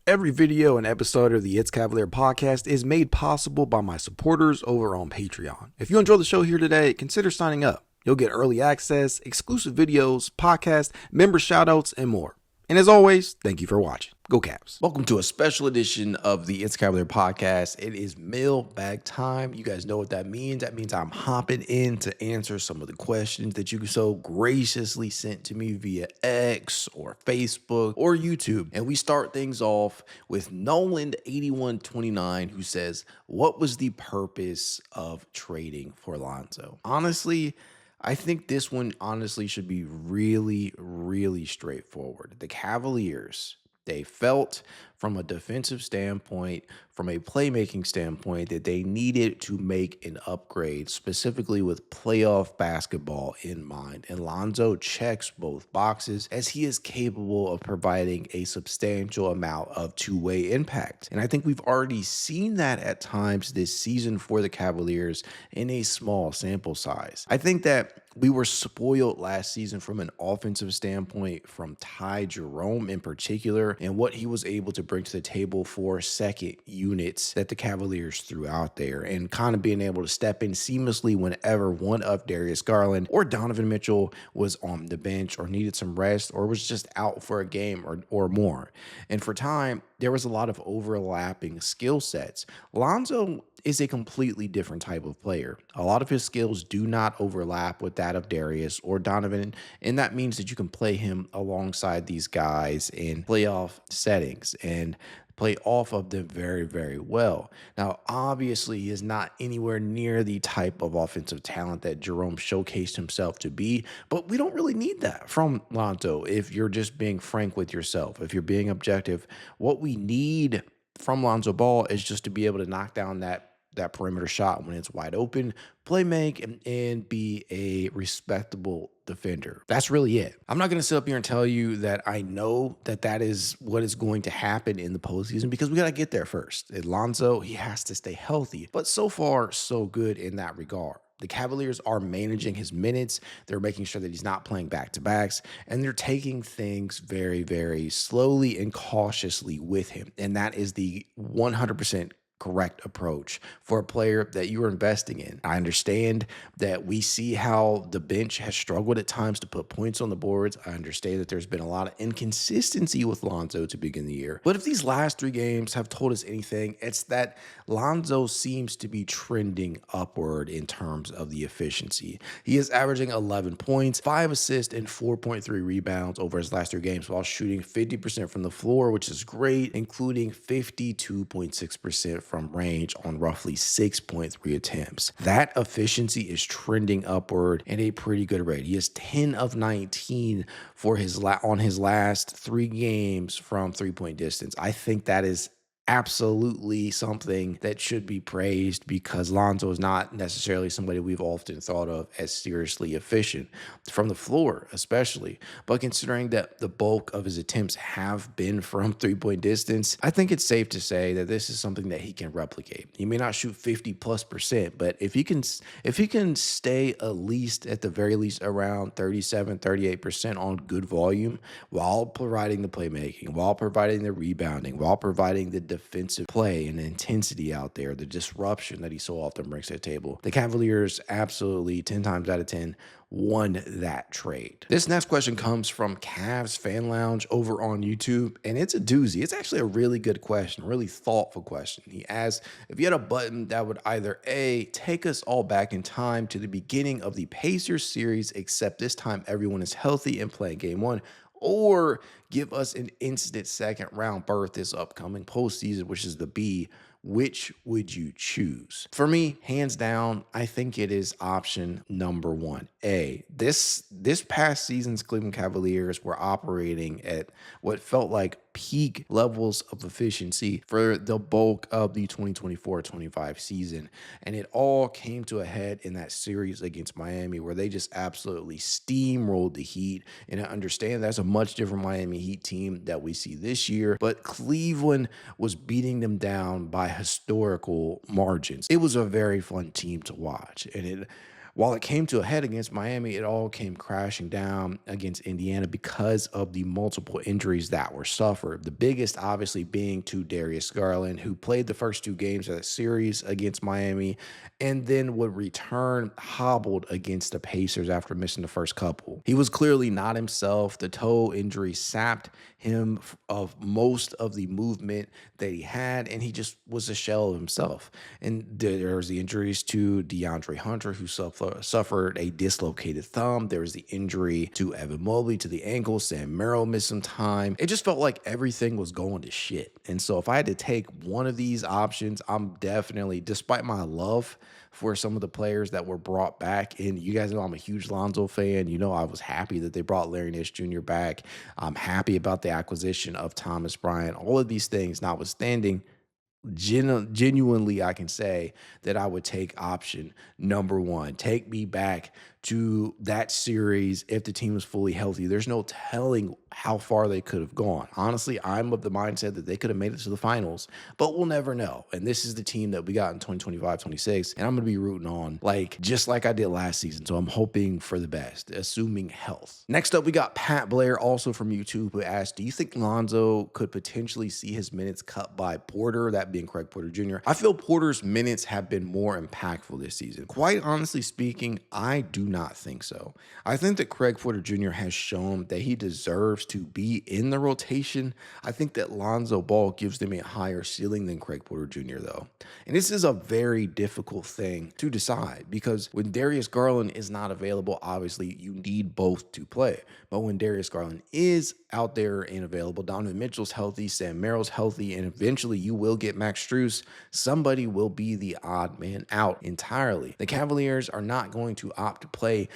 Every video and episode of the It's Cavalier podcast is made possible by my supporters over on Patreon. If you enjoy the show here today, consider signing up. You'll get early access, exclusive videos, podcasts, member shoutouts, and more. And as always, thank you for watching. Go Cavs. Welcome to a special edition of the It's Cavalier podcast. It is mailbag time. You guys know what that means. That means I'm hopping in to answer some of the questions that you so graciously sent to me via X or Facebook or YouTube. And we start things off with Nolan8129, who says, what was the purpose of trading for Lonzo? Honestly, I think this one should be really straightforward. The Cavaliers, they felt from a defensive standpoint, from a playmaking standpoint, that they needed to make an upgrade, specifically with playoff basketball in mind. And Lonzo checks both boxes as he is capable of providing a substantial amount of two-way impact. And I think we've already seen that at times this season for the Cavaliers in a small sample size. I think that we were spoiled last season from an offensive standpoint from Ty Jerome in particular, and what he was able to bring to the table for second units that the Cavaliers threw out there, and kind of being able to step in seamlessly whenever one of Darius Garland or Donovan Mitchell was on the bench or needed some rest or was just out for a game or more. And for time, there was a lot of overlapping skill sets. Lonzo is a completely different type of player. A lot of his skills do not overlap with that of Darius or Donovan, and that means that you can play him alongside these guys in playoff settings and play off of them very well. Now, obviously, he is not anywhere near the type of offensive talent that Jerome showcased himself to be, but we don't really need that from Lonzo if you're just being frank with yourself. If you're being objective, what we need from Lonzo Ball is just to be able to knock down that perimeter shot when it's wide open, play make, and be a respectable defender. That's really it. I'm not going to sit up here and tell you that I know that that is what is going to happen in the postseason, because we got to get there first. And Lonzo, he has to stay healthy, but so far, so good in that regard. The Cavaliers are managing his minutes. They're making sure that he's not playing back-to-backs, and they're taking things very slowly and cautiously with him. And that is the 100% correct approach for a player that you are investing in. I understand that we see how the bench has struggled at times to put points on the boards. I understand that there's been a lot of inconsistency with Lonzo to begin the year. But if these last three games have told us anything, it's that Lonzo seems to be trending upward in terms of the efficiency. He is averaging 11 points, 5 assists, and 4.3 rebounds over his last three games while shooting 50% from the floor, which is great, including 52.6% from range on roughly 6.3 attempts. That efficiency is trending upward at a pretty good rate. He is 10 of 19 for on his last three games from three-point distance. I think that is absolutely something that should be praised, because Lonzo is not necessarily somebody we've often thought of as seriously efficient from the floor, especially. But considering that the bulk of his attempts have been from three-point distance, I think it's safe to say that this is something that he can replicate. He may not shoot 50+%, but if he can stay at the very least around 37-38% on good volume, while providing the playmaking, while providing the rebounding, while providing the defensive play and the intensity out there, the disruption that he so often brings to the table, the Cavaliers absolutely 10 times out of 10 won that trade. This next question comes from Cavs Fan Lounge over on YouTube, and it's a doozy. It's actually a really good question, a really thoughtful question. He asks, if you had a button that would either A, take us all back in time to the beginning of the Pacers series, except this time everyone is healthy and playing game one, or give us an instant second round berth this upcoming postseason, which is the B, which would you choose? For me, hands down, I think it is option number one. A, this past season's Cleveland Cavaliers were operating at what felt like peak levels of efficiency for the bulk of the 2024-25 season. And it all came to a head in that series against Miami, where they just absolutely steamrolled the Heat. And I understand that's a much different Miami Heat team that we see this year, but Cleveland was beating them down by historical margins. It was a very fun team to watch, and it while it came to a head against Miami, it all came crashing down against Indiana because of the multiple injuries that were suffered. The biggest obviously being to Darius Garland, who played the first 2 games of the series against Miami and then would return hobbled against the Pacers after missing the first couple. He was clearly not himself. The toe injury sapped him of most of the movement that he had, and he just was a shell of himself. And there was the injuries to DeAndre Hunter, who suffered a dislocated thumb. There was the injury to Evan Mobley to the ankle. Sam Merrill missed some time. It just felt like everything was going to shit. And so if I had to take one of these options, I'm definitely, despite my love for some of the players that were brought back, and you guys know I'm a huge Lonzo fan. You know, I was happy that they brought Larry Nance Jr. back. I'm happy about the acquisition of Thomas Bryant. All of these things notwithstanding, genuinely, I can say that I would take option number one. Take me back to that series if the team was fully healthy. There's no telling how far they could have gone. Honestly, I'm of the mindset that they could have made it to the finals, but we'll never know. And this is the team that we got in 2025-26, and I'm going to be rooting on just like I did last season. So I'm hoping for the best, assuming health. Next up, we got Pat Blair, also from YouTube, who asked, do you think Lonzo could potentially see his minutes cut by Porter, that being Craig Porter Jr.? I feel Porter's minutes have been more impactful this season. Quite honestly speaking, I do not think so. I think that Craig Porter Jr. has shown that he deserves to be in the rotation. I think that Lonzo Ball gives them a higher ceiling than Craig Porter Jr. though. And this is a very difficult thing to decide, because when Darius Garland is not available, obviously you need both to play. But when Darius Garland is out there and available, Donovan Mitchell's healthy, Sam Merrill's healthy, and eventually you will get Max Strus, somebody will be the odd man out entirely. The Cavaliers are not going to opt to play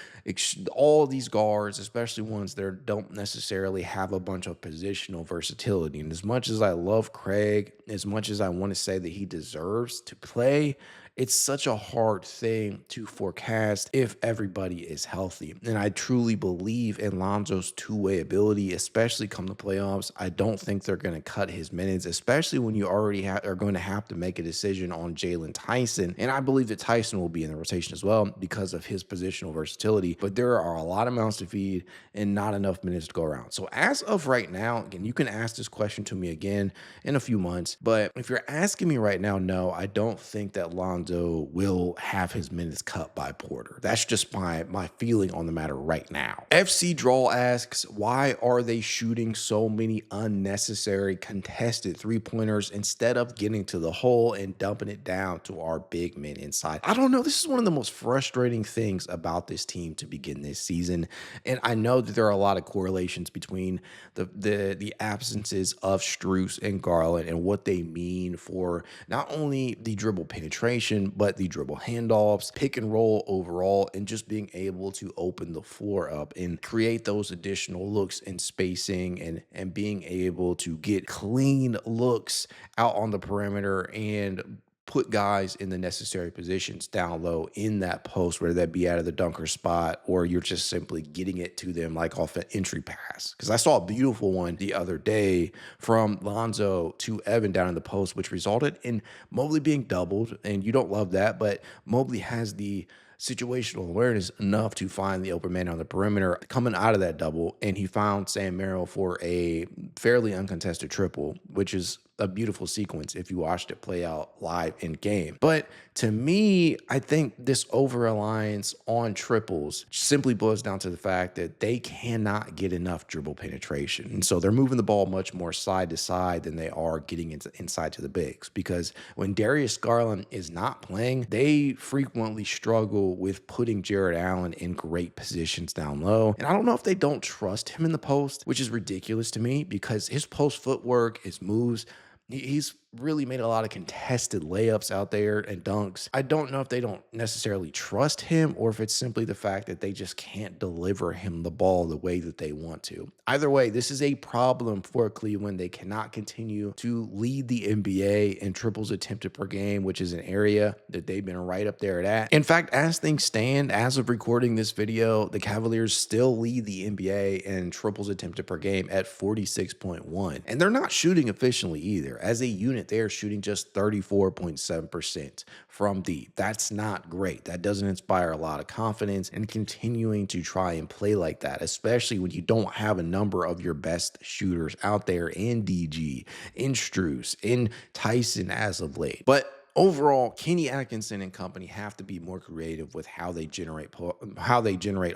all these guards, especially ones that don't necessarily have a bunch of positional versatility. And as much as I love Craig, as much as I want to say that he deserves to play, it's such a hard thing to forecast if everybody is healthy. And I truly believe in Lonzo's two-way ability, especially come the playoffs. I don't think they're going to cut his minutes, especially when you already are going to have to make a decision on Jalen Tyson. And I believe that Tyson will be in the rotation as well because of his positional versatility. But there are a lot of mouths to feed and not enough minutes to go around. So as of right now, again, you can ask this question to me again in a few months. But if you're asking me right now, no, I don't think that Lonzo will have his minutes cut by Porter. That's just my feeling on the matter right now. FC Draw asks, why are they shooting so many unnecessary contested three-pointers instead of getting to the hole and dumping it down to our big men inside? I don't know. This is one of the most frustrating things about this team to begin this season. And I know that there are a lot of correlations between the absences of Strus and Garland and what they mean for not only the dribble penetration, but the dribble handoffs, pick and roll overall, and just being able to open the floor up and create those additional looks and spacing and being able to get clean looks out on the perimeter and put guys in the necessary positions down low in that post, whether that be out of the dunker spot or you're just simply getting it to them like off an entry pass. Because I saw a beautiful one the other day from Lonzo to Evan down in the post, which resulted in Mobley being doubled. And you don't love that, but Mobley has the situational awareness enough to find the open man on the perimeter coming out of that double, and he found Sam Merrill for a fairly uncontested triple, which is a beautiful sequence if you watched it play out live in game. But to me, I think this over-reliance on triples simply boils down to the fact that they cannot get enough dribble penetration. And so they're moving the ball much more side to side than they are getting inside to the bigs. Because when Darius Garland is not playing, they frequently struggle with putting Jarrett Allen in great positions down low. And I don't know if they don't trust him in the post, which is ridiculous to me because his post footwork, his moves, he's really made a lot of contested layups out there and dunks. I don't know if they don't necessarily trust him or if it's simply the fact that they just can't deliver him the ball the way that they want to. Either way, this is a problem for Cleveland. They cannot continue to lead the NBA in triples attempted per game, which is an area that they've been right up there at. In fact, as things stand, as of recording this video, the Cavaliers still lead the NBA in triples attempted per game at 46.1. And they're not shooting efficiently either. As a unit, unit there shooting just 34.7% from deep. That's not great. That doesn't inspire a lot of confidence, and continuing to try and play like that, especially when you don't have a number of your best shooters out there in DG, in Strus, in Tyson as of late. But overall, Kenny Atkinson and company have to be more creative with how they generate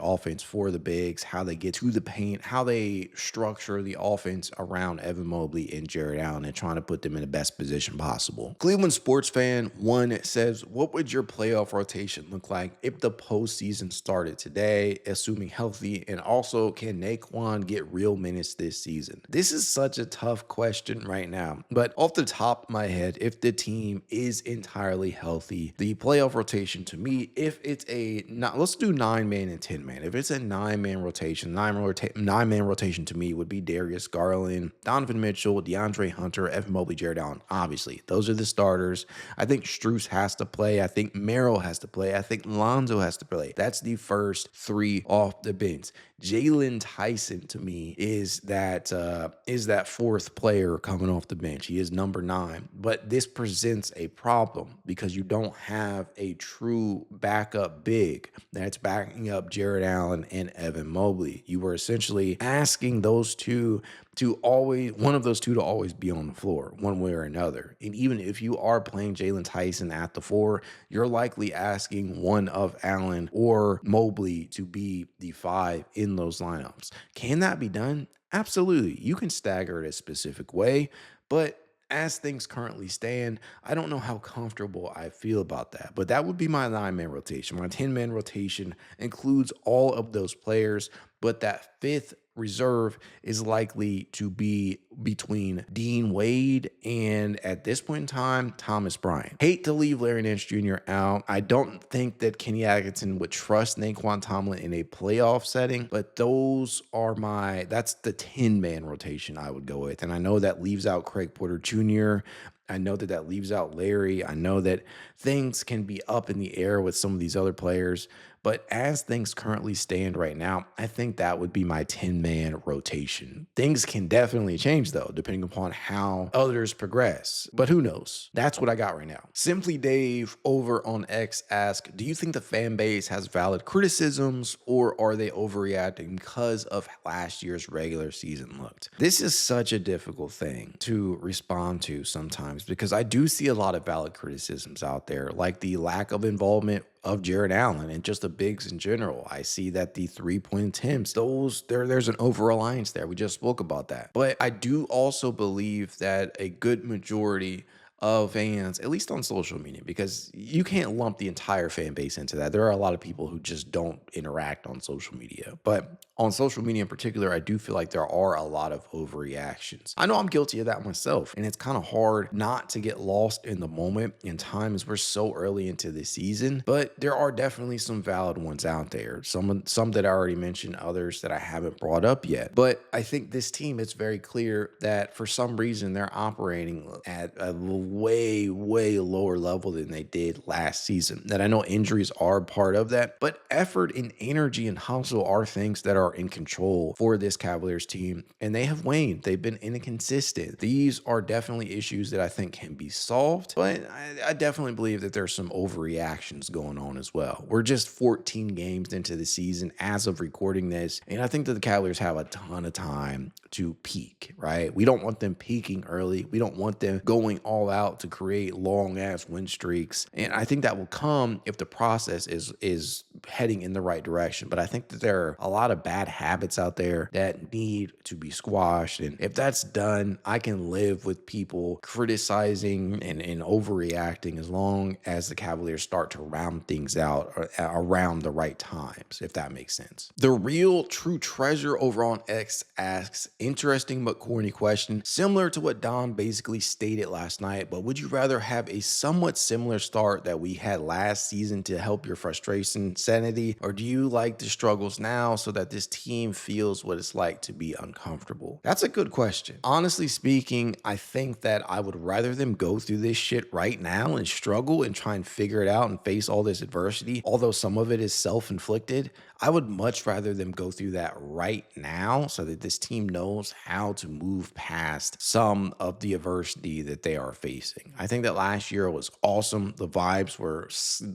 offense for the bigs, how they get to the paint, how they structure the offense around Evan Mobley and Jarrett Allen, and trying to put them in the best position possible. Cleveland Sports Fan 1 says, what would your playoff rotation look like if the postseason started today, assuming healthy? And also, can Nae'Qwan get real minutes this season? This is such a tough question right now, but off the top of my head, if the team is entirely healthy, the playoff rotation to me, if it's let's do 9-man and 10-man. If it's a 9-man rotation, 9-man rotation to me would be Darius Garland, Donovan Mitchell, DeAndre Hunter, Evan Mobley, Jarrett Allen. Obviously, those are the starters. I think Strus has to play. I think Merrill has to play. I think Lonzo has to play. That's the first 3 off the bench. Jalen Tyson to me is that 4th player coming off the bench. He is number 9, but this presents a problem because you don't have a true backup big that's backing up Jarrett Allen and Evan Mobley. You were essentially asking those two to always be on the floor one way or another. And even if you are playing Jalen Tyson at the 4, you're likely asking one of Allen or Mobley to be the 5 in those lineups. Can that be done? Absolutely. You can stagger it a specific way, but as things currently stand, I don't know how comfortable I feel about that. But that would be my 9-man rotation. My 10-man rotation includes all of those players, but that 5th reserve is likely to be between Dean Wade and, at this point in time, Thomas Bryant. Hate to leave Larry Nance Jr. out. I don't think that Kenny Atkinson would trust Nae'Qwan Tomlin in a playoff setting, but that's the 10-man rotation I would go with. And I know that leaves out Craig Porter Jr. I know that leaves out Larry. I know that things can be up in the air with some of these other players, but as things currently stand right now, I think that would be my 10-man rotation. Things can definitely change, though, depending upon how others progress. But who knows? That's what I got right now. Simply Dave over on X asked, do you think the fan base has valid criticisms, or are they overreacting because of last year's regular season looked? This is such a difficult thing to respond to sometimes, because I do see a lot of valid criticisms out there, like the lack of involvement of Jarrett Allen and just the bigs in general. I see that the 3-point attempts, there's an over-reliance there. We just spoke about that. But I do also believe that a good majority of fans, at least on social media, because you can't lump the entire fan base into that. There are a lot of people who just don't interact on social media. But on social media in particular, I do feel like there are a lot of overreactions. I know I'm guilty of that myself, and it's kind of hard not to get lost in the moment in time as we're so early into the season. But there are definitely some valid ones out there. Some that I already mentioned, others that I haven't brought up yet. But I think this team, it's very clear that for some reason they're operating at a way lower level than they did last season. That I know injuries are part of that, but effort and energy and hustle are things that are in control for this Cavaliers team, and they have waned. They've been inconsistent. These are definitely issues that I think can be solved, but I definitely believe that there's some overreactions going on as well. We're just 14 games into the season as of recording this, and I think that the Cavaliers have a ton of time to peak, right? We don't want them peaking early. We don't want them going all out to create long ass win streaks. And I think that will come if the process is heading in the right direction. But I think that there are a lot of bad habits out there that need to be squashed. And if that's done, I can live with people criticizing and overreacting as long as the Cavaliers start to round things out around the right times, if that makes sense. The real true treasure over on X asks, interesting but corny question, similar to what Don basically stated last night, but would you rather have a somewhat similar start that we had last season to help your frustration set identity, or do you like the struggles now so that this team feels what it's like to be uncomfortable? That's a good question. Honestly speaking, I think that I would rather them go through this shit right now and struggle and try and figure it out and face all this adversity, although some of it is self-inflicted. I would much rather them go through that right now so that this team knows how to move past some of the adversity that they are facing. I think that last year was awesome. The vibes were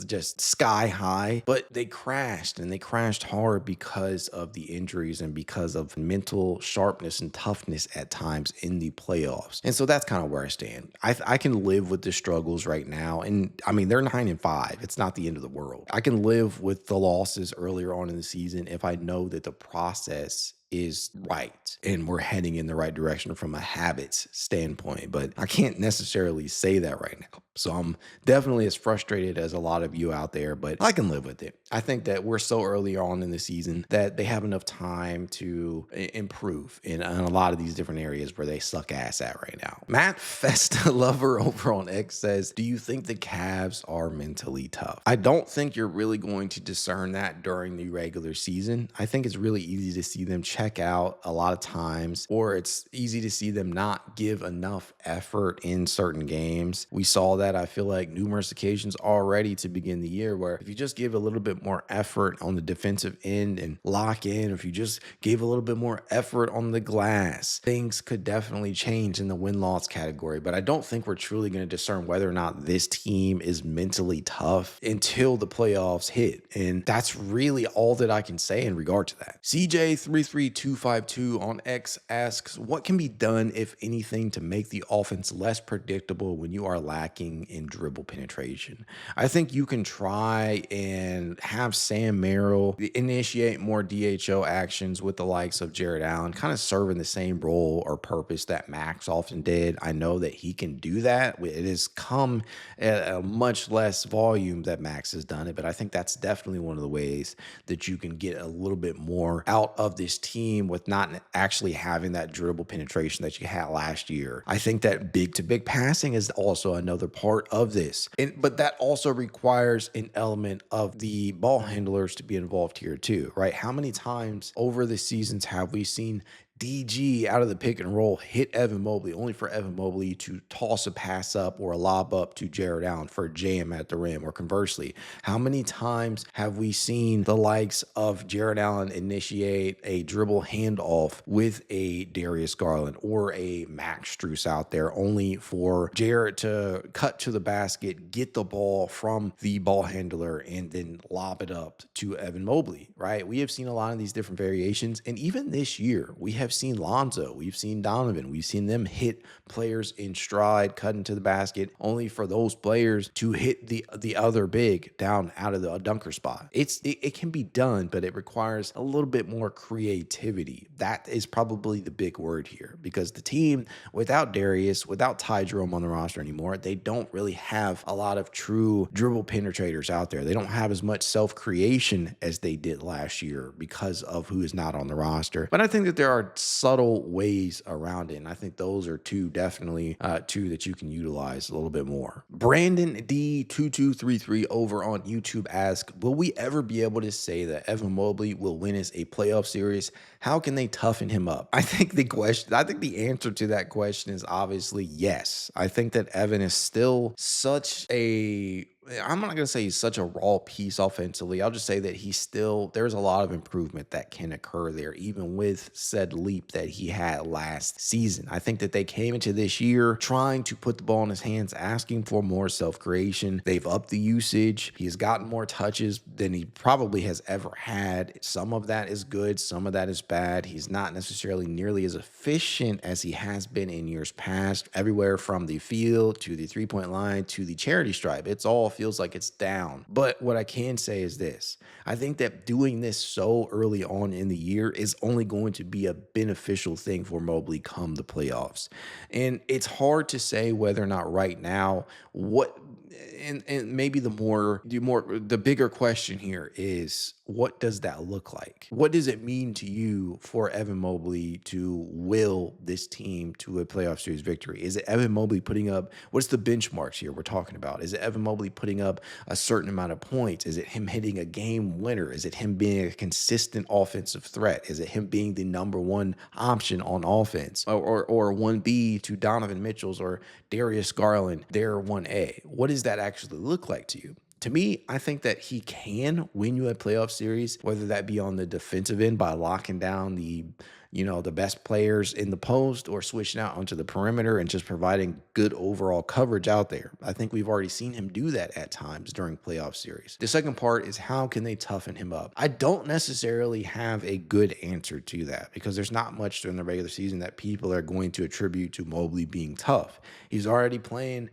just sky high, but they crashed, and they crashed hard because of the injuries and because of mental sharpness and toughness at times in the playoffs. And so that's kind of where I stand. I can live with the struggles right now. And I mean, they're 9-5. It's not the end of the world. I can live with the losses earlier on in the season if I know that the process is right and we're heading in the right direction from a habits standpoint. But I can't necessarily say that right now. So I'm definitely as frustrated as a lot of you out there, but I can live with it. I think that we're so early on in the season that they have enough time to improve in a lot of these different areas where they suck ass at right now. Matt Pesta Lover over on X says, do you think the Cavs are mentally tough? I don't think you're really going to discern that during the regular season. I think it's really easy to see them check out a lot of times, or it's easy to see them not give enough effort in certain games. We saw that, I feel like, numerous occasions already to begin the year, where if you just give a little bit more effort on the defensive end and lock in, if you just gave a little bit more effort on the glass, things could definitely change in the win-loss category. But I don't think we're truly going to discern whether or not this team is mentally tough until the playoffs hit. And that's really all that I can say in regard to that. CJ33252 on X asks, what can be done, if anything, to make the offense less predictable when you are lacking in dribble penetration? I think you can try and have Sam Merrill initiate more DHO actions with the likes of Jarrett Allen, kind of serving the same role or purpose that Max often did. I know that he can do that. It has come at a much less volume that Max has done it, but I think that's definitely one of the ways that you can get a little bit more out of this team with not actually having that dribble penetration that you had last year. I think that big-to-big passing is also another part of this. But that also requires an element of the ball handlers to be involved here too, right? How many times over the seasons have we seen DG out of the pick and roll hit Evan Mobley, only for Evan Mobley to toss a pass up or a lob up to Jarrett Allen for a jam at the rim? Or conversely, how many times have we seen the likes of Jarrett Allen initiate a dribble handoff with a Darius Garland or a Max Strus out there, only for Jarrett to cut to the basket, get the ball from the ball handler, and then lob it up to Evan Mobley, right? We have seen a lot of these different variations. And even this year, we have seen Lonzo, we've seen Donovan, we've seen them hit players in stride, cut into the basket, only for those players to hit the other big down out of the dunker spot. It can be done, but it requires a little bit more creativity. That is probably the big word here, because the team without Darius, without Ty Jerome on the roster anymore, they don't really have a lot of true dribble penetrators out there. They don't have as much self-creation as they did last year because of who is not on the roster. But I think that there are subtle ways around it, and I think those are definitely two that you can utilize a little bit more. Brandon D2233 over on YouTube asks, will we ever be able to say that Evan Mobley will win us a playoff series? How can they toughen him up? I think the answer to that question is obviously yes. I think that Evan is still I'm not going to say he's such a raw piece offensively. I'll just say that there's a lot of improvement that can occur there, even with said leap that he had last season. I think that they came into this year trying to put the ball in his hands, asking for more self-creation. They've upped the usage. He has gotten more touches than he probably has ever had. Some of that is good. Some of that is bad. He's not necessarily nearly as efficient as he has been in years past, everywhere from the field to the three-point line to the charity stripe. It's all feels like it's down. But what I can say is this. I think that doing this so early on in the year is only going to be a beneficial thing for Mobley come the playoffs. And it's hard to say whether or not right now what and maybe the bigger question here is, what does that look like? What does it mean to you for Evan Mobley to will this team to a playoff series victory? Is it Evan Mobley putting up, what's the benchmarks here we're talking about? Is it Evan Mobley putting up a certain amount of points? Is it him hitting a game winner? Is it him being a consistent offensive threat? Is it him being the number one option on offense, or 1B to Donovan Mitchell's or Darius Garland, their 1A? What does that actually look like to you? To me, I think that he can win you a playoff series, whether that be on the defensive end by locking down the best players in the post, or switching out onto the perimeter and just providing good overall coverage out there. I think we've already seen him do that at times during playoff series. The second part is, how can they toughen him up? I don't necessarily have a good answer to that, because there's not much during the regular season that people are going to attribute to Mobley being tough. He's already playing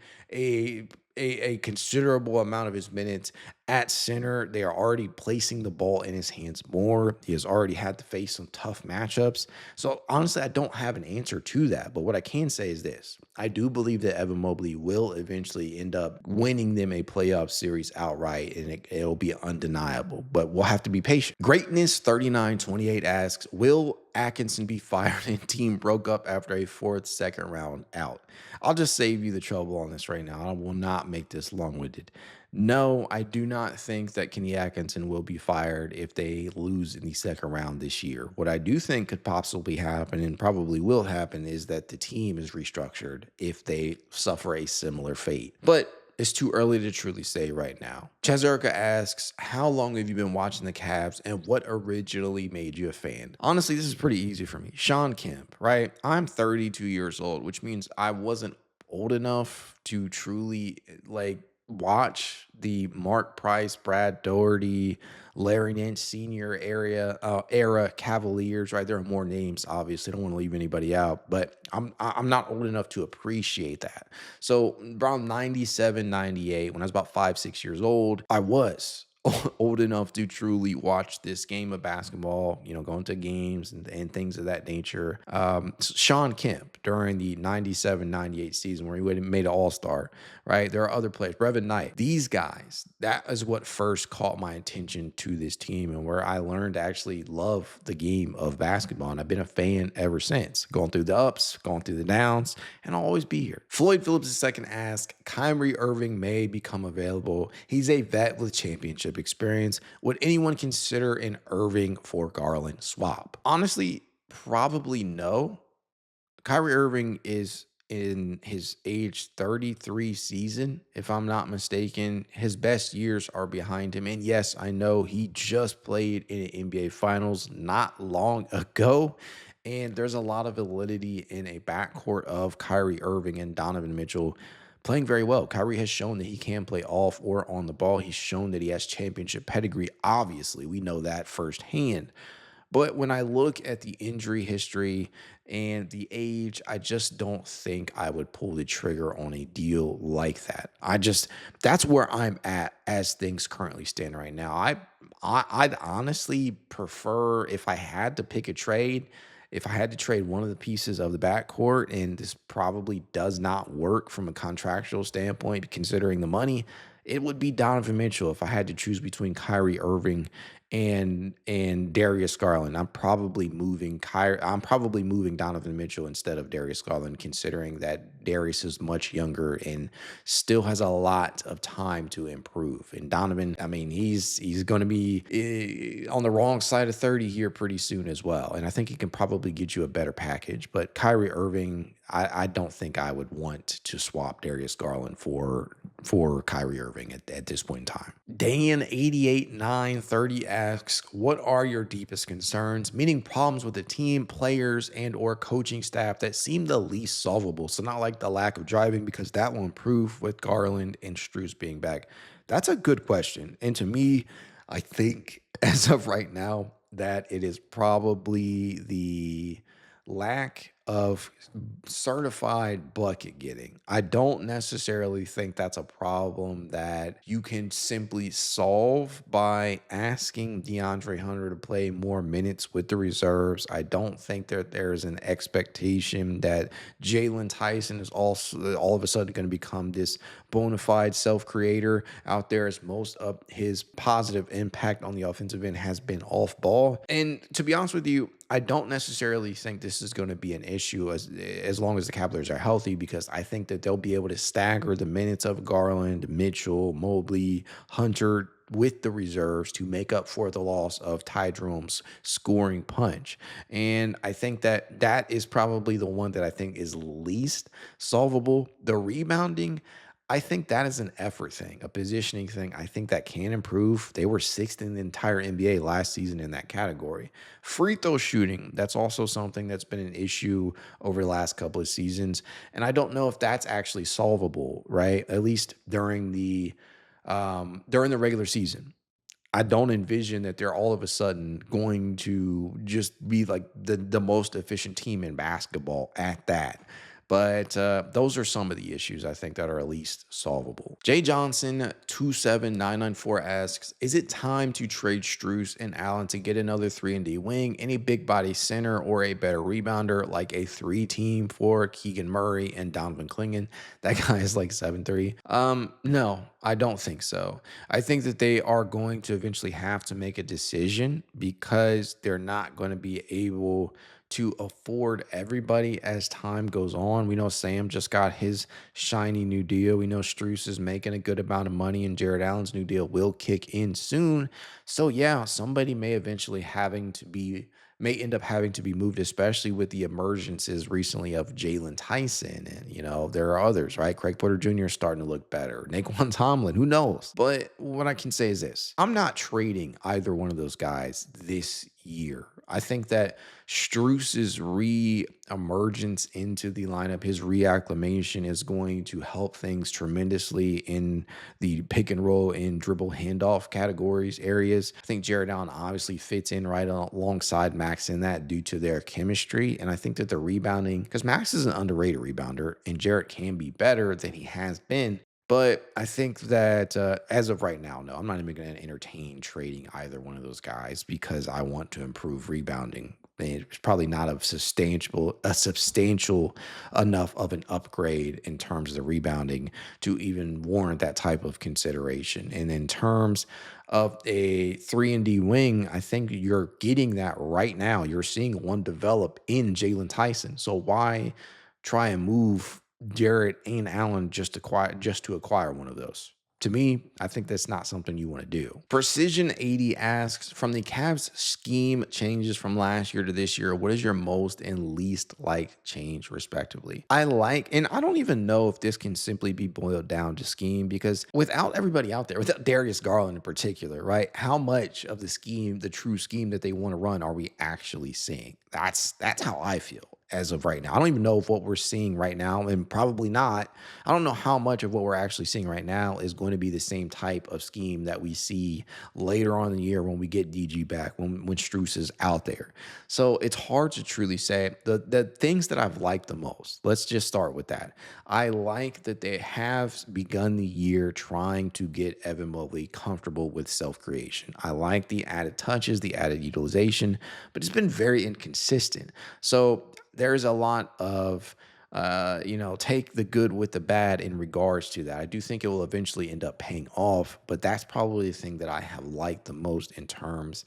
a considerable amount of his minutes at center. They are already placing the ball in his hands more. He has already had to face some tough matchups. So honestly, I don't have an answer to that. But what I can say is this: I do believe that Evan Mobley will eventually end up winning them a playoff series outright, and it'll be undeniable. But we'll have to be patient. Greatness 3928 asks, will Atkinson be fired and team broke up after a fourth second round out? I'll just save you the trouble on this right now. I will not make this long-winded. No, I do not think that Kenny Atkinson will be fired if they lose in the second round this year. What I do think could possibly happen, and probably will happen, is that the team is restructured if they suffer a similar fate. But it's too early to truly say right now. Chazerica asks, how long have you been watching the Cavs, and what originally made you a fan? Honestly, this is pretty easy for me. Sean Kemp, right? I'm 32 years old, which means I wasn't old enough to truly watch the Mark Price, Brad Daugherty, Larry Nance Sr. era Cavaliers, right? There are more names, obviously. I don't want to leave anybody out, but I'm not old enough to appreciate that. So around 97, 98, when I was about 5, 6 years old, I was old enough to truly watch this game of basketball, going to games and things of that nature. Sean Kemp during the 97-98 season, where he made an all-star, right? There are other players, Brevin Knight. These guys, that is what first caught my attention to this team, and where I learned to actually love the game of basketball. And I've been a fan ever since, going through the ups, going through the downs, and I'll always be here. Floyd Phillips II asks, Kyrie Irving may become available. He's a vet with championship experience. Would anyone consider an Irving for Garland swap? Honestly, probably no. Kyrie Irving is in his age 33 season, if I'm not mistaken. His best years are behind him. And yes, I know he just played in an NBA Finals not long ago, and there's a lot of validity in a backcourt of Kyrie Irving and Donovan Mitchell playing very well. Kyrie has shown that he can play off or on the ball. He's shown that he has championship pedigree. Obviously, we know that firsthand. But when I look at the injury history and the age, I just don't think I would pull the trigger on a deal like that. That's where I'm at as things currently stand right now. I'd honestly prefer, if I had to pick a trade, if I had to trade one of the pieces of the backcourt, and this probably does not work from a contractual standpoint, considering the money, it would be Donovan Mitchell. If I had to choose between Kyrie Irving and Darius Garland, I'm probably moving Donovan Mitchell instead of Darius Garland, considering that Darius is much younger and still has a lot of time to improve. And Donovan, I mean, he's going to be on the wrong side of 30 here pretty soon as well. And I think he can probably get you a better package. But Kyrie Irving, I don't think I would want to swap Darius Garland for Kyrie Irving at this point in time. Dan 88930 asks, what are your deepest concerns, meaning problems with the team, players, and or coaching staff that seem the least solvable? So not like the lack of driving, because that will improve with Garland and Strus being back. That's a good question. And to me, I think as of right now that it is probably the lack of certified bucket getting. I don't necessarily think that's a problem that you can simply solve by asking DeAndre Hunter to play more minutes with the reserves. I don't think that there's an expectation that Jalen Tyson is also all of a sudden going to become this bona fide self-creator out there, as most of his positive impact on the offensive end has been off ball. And to be honest with you, I don't necessarily think this is going to be an issue as long as the Cavaliers are healthy, because I think that they'll be able to stagger the minutes of Garland, Mitchell, Mobley, Hunter with the reserves to make up for the loss of Ty Jerome's scoring punch. And I think that that is probably the one that I think is least solvable. The rebounding, I think that is an effort thing, a positioning thing. I think that can improve. They were sixth in the entire NBA last season in that category. Free throw shooting, that's also something that's been an issue over the last couple of seasons. And I don't know if that's actually solvable, right? At least during the regular season. I don't envision that they're all of a sudden going to just be like the most efficient team in basketball at that. But those are some of the issues I think that are at least solvable. Jay Johnson 27994 asks, is it time to trade Strus and Allen to get another 3-and-D wing, any big body center, or a better rebounder like a 3-team for Keegan Murray and Donovan Clingan? That guy is like 7'3". No, I don't think so. I think that they are going to eventually have to make a decision, because they're not going to be able to afford everybody as time goes on. We know Sam just got his shiny new deal. We know Strus is making a good amount of money, and Jarrett Allen's new deal will kick in soon. So yeah, somebody may end up having to be moved, especially with the emergences recently of Jalen Tyson. And, there are others, right? Craig Porter Jr. is starting to look better. Nae'Qwan Tomlin, who knows? But what I can say is this: I'm not trading either one of those guys this year. I think that Strus's re-emergence into the lineup, his reacclimation, is going to help things tremendously in the pick and roll and dribble handoff areas. I think Jarrett Allen obviously fits in right alongside Max in that due to their chemistry. And I think that the rebounding, because Max is an underrated rebounder and Jarrett can be better than he has been. But I think that as of right now, no, I'm not even going to entertain trading either one of those guys, because I want to improve rebounding. It's probably not a substantial enough of an upgrade in terms of the rebounding to even warrant that type of consideration. And in terms of a 3-and-D wing, I think you're getting that right now. You're seeing one develop in Jalen Tyson. So why try and move Jarrett and Allen just to acquire one of those? To me, I think that's not something you want to do. Precision 80 asks, from the Cavs scheme changes from last year to this year, what is your most and least like change respectively? And I don't even know if this can simply be boiled down to scheme, because without everybody out there, without Darius Garland in particular, right? How much of the scheme, the true scheme that they want to run, are we actually seeing? That's how I feel as of right now. I don't even know if what we're seeing right now, and probably not, I don't know how much of what we're actually seeing right now is going to be the same type of scheme that we see later on in the year when we get DG back, when Strus is out there. So it's hard to truly say. The things that I've liked the most, let's just start with that. I like that they have begun the year trying to get Evan Mobley comfortable with self-creation. I like the added touches, the added utilization, but it's been very inconsistent. So there's a lot of, take the good with the bad in regards to that. I do think it will eventually end up paying off, but that's probably the thing that I have liked the most in terms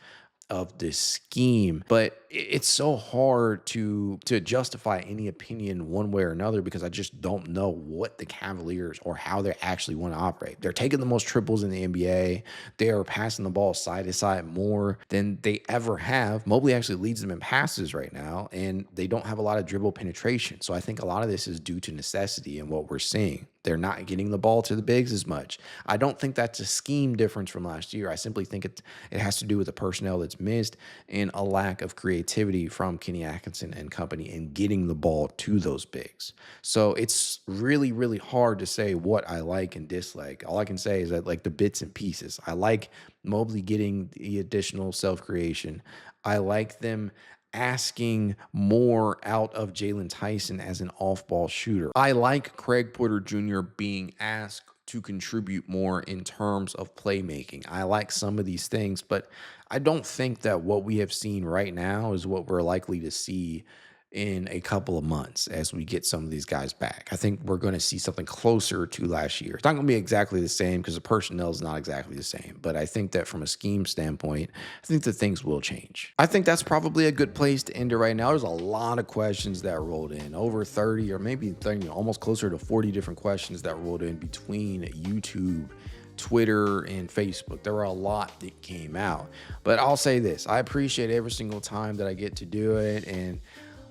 of this scheme. But it's so hard to justify any opinion one way or another, because I just don't know what the Cavaliers or how they actually want to operate. They're taking the most triples in the NBA. They are passing the ball side to side more than they ever have. Mobley actually leads them in passes right now, and they don't have a lot of dribble penetration. So I think a lot of this is due to necessity and what we're seeing. They're not getting the ball to the bigs as much. I don't think that's a scheme difference from last year. I simply think it has to do with the personnel that's missed and a lack of creativity from Kenny Atkinson and company in getting the ball to those bigs. So it's really, really hard to say what I like and dislike. All I can say is that, like, the bits and pieces. I like Mobley getting the additional self-creation. I like them asking more out of Jalen Tyson as an off-ball shooter. I like Craig Porter Jr. being asked to contribute more in terms of playmaking. I like some of these things, but I don't think that what we have seen right now is what we're likely to see in a couple of months as we get some of these guys back. I think we're going to see something closer to last year. It's not going to be exactly the same because the personnel is not exactly the same, but I think that from a scheme standpoint, I think that things will change. I think that's probably a good place to end it right now. There's a lot of questions that rolled in, over 30 or maybe 30, almost closer to 40 different questions that rolled in between YouTube, Twitter, and Facebook. There were a lot that came out, but I'll say this: I appreciate every single time that I get to do it, and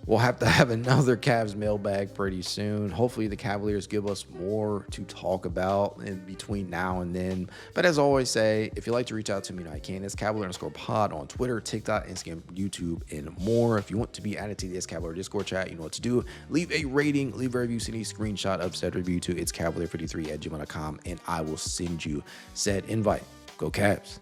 we'll have to have another Cavs mailbag pretty soon. Hopefully the Cavaliers give us more to talk about in between now and then. But as I always say, if you'd like to reach out to me, I can. It's Cavalier_pod on Twitter, TikTok, Instagram, YouTube, and more. If you want to be added to the It's Cavalier Discord chat, you know what to do. Leave a rating, leave a review, send a screenshot of said review to itscavalier53@gmail.com, and I will send you said invite. Go Cavs.